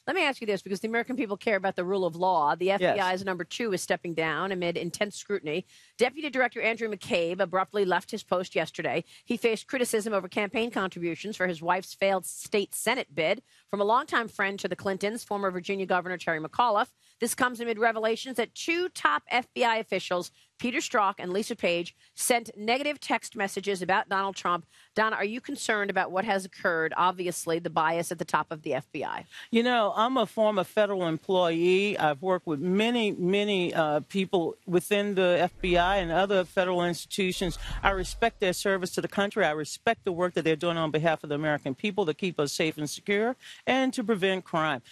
Let me ask you this, because the American people care about the rule of law. The FBI's number 2 is stepping down amid intense scrutiny. Deputy Director Andrew McCabe abruptly left his post yesterday. He faced criticism over campaign contributions for his wife's failed state Senate bid from a longtime friend to the Clintons, former Virginia Governor Terry McAuliffe. This comes amid revelations that 2 top FBI officials, Peter Strzok and Lisa Page, sent negative text messages about Donald Trump. Donna, are you concerned about what has occurred? Obviously, the bias at the top of the FBI. You know, I'm a former federal employee. I've worked with many people within the FBI and other federal institutions. I respect their service to the country. I respect the work that they're doing on behalf of the American people to keep us safe and secure and to prevent crime.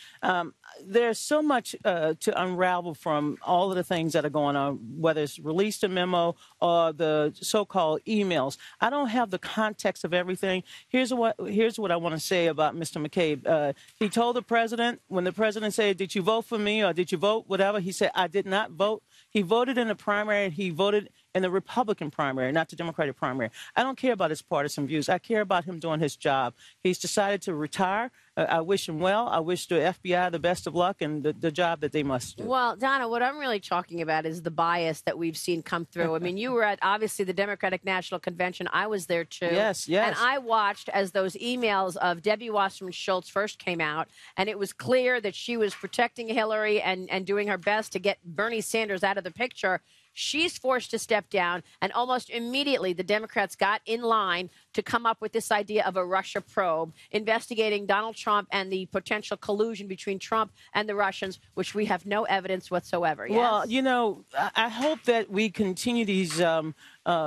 There's so much to unravel from all of the things that are going on, whether it's released a memo or the so-called emails. I don't have the context of everything. Here's what I want to say about Mr. McCabe. He told the president, when the president said, "Did you vote for me?" or "Did you vote whatever?" he said, "I did not vote." He voted in the primary. He voted in the Republican primary, not the Democratic primary. I don't care about his partisan views. I care about him doing his job. He's decided to retire. I wish him well. I wish the FBI the best of luck and the job that they must do. Well, Donna, what I'm really talking about is the bias that we've seen come through. I mean, you were at, obviously, the Democratic National Convention. I was there, too. Yes. And I watched as those emails of Debbie Wasserman Schultz first came out, and it was clear that she was protecting Hillary and doing her best to get Bernie Sanders out of the picture. She's forced to step down, and almost immediately the Democrats got in line to come up with this idea of a Russia probe, investigating Donald Trump and the potential collusion between Trump and the Russians, which we have no evidence whatsoever. Yes? Well, you know, I hope that we continue these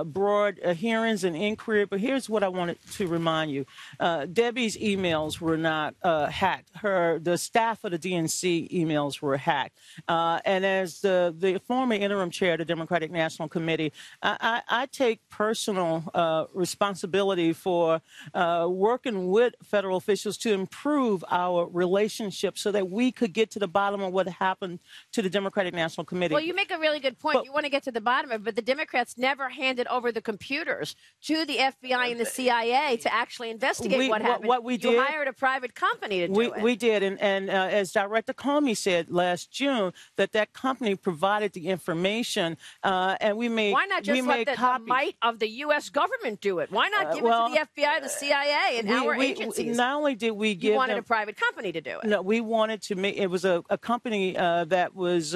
broad hearings and inquiry, but here's what I wanted to remind you. Debbie's emails were not hacked. The staff of the DNC emails were hacked. And as the former interim chair of the Democratic National Committee, I take personal responsibility for working with federal officials to improve our relationship so that we could get to the bottom of what happened to the Democratic National Committee. Well, you make a really good point. You want to get to the bottom of it, but the Democrats never handed over the computers to the FBI and the CIA to actually investigate what happened. What we did, you hired a private company to do it. We did, and as Director Comey said last June, that company provided the information, and we made. Why not just let the might of the U.S. government do it? Why not give it to the FBI, the CIA, and our agencies? Not only did we give you wanted a private company to do it. No, we wanted to make it was a company that was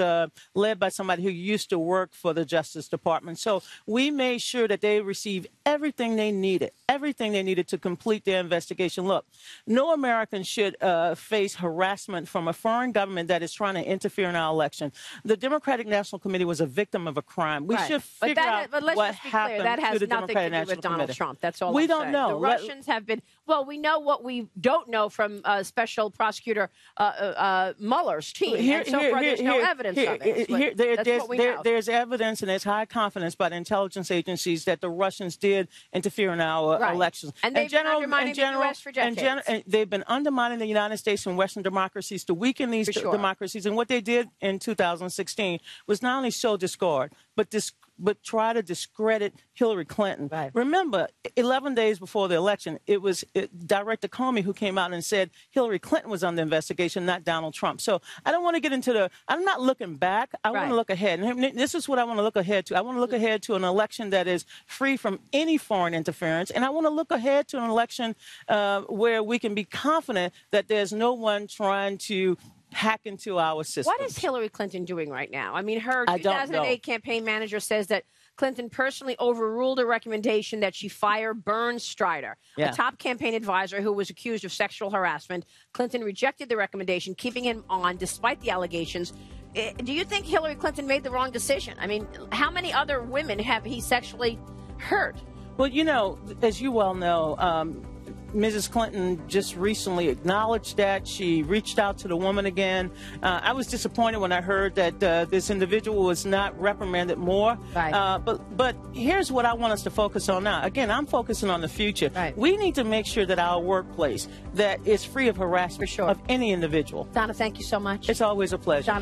led by somebody who used to work for the Justice Department. So we made sure that they received everything they needed to complete their investigation. Look, no American should face harassment from a foreign government that is trying to interfere in our election. The Democratic National Committee was a victim of a crime. We should figure out what happened that has to the nothing Democratic to do National with Donald Committee. Trump. That's all we I'm don't saying. know. The Russians have been. Well, we know what we don't know from Special Prosecutor Mueller's team. And so far, there's no evidence of it. That's what we know. There's evidence, and there's high confidence by the intelligence agencies that the Russians did interfere in our elections. And they've been undermining the U.S. for decades. And they've been undermining the United States and Western democracies to weaken these democracies. And what they did in 2016 was not only sow discord, but try to discredit Hillary Clinton. Right. Remember, 11 days before the election, it was Director Comey who came out and said Hillary Clinton was under investigation, not Donald Trump. So I don't want to get into I'm not looking back. I want to look ahead. And this is what I want to look ahead to. I want to look ahead to an election that is free from any foreign interference. And I want to look ahead to an election where we can be confident that there's no one trying to hack into our system. What is Hillary Clinton doing right now? I mean, her 2008 campaign manager says that Clinton personally overruled a recommendation that she fire Bernd Strider, a top campaign advisor who was accused of sexual harassment. Clinton rejected the recommendation, keeping him on despite the allegations. Do you think Hillary Clinton made the wrong decision? I mean, how many other women have he sexually hurt? Well, you know, as you well know, Mrs. Clinton just recently acknowledged that. She reached out to the woman again. I was disappointed when I heard that this individual was not reprimanded more. Right. But here's what I want us to focus on now. Again, I'm focusing on the future. Right. We need to make sure that our workplace that is free of harassment of any individual. Donna, thank you so much. It's always a pleasure.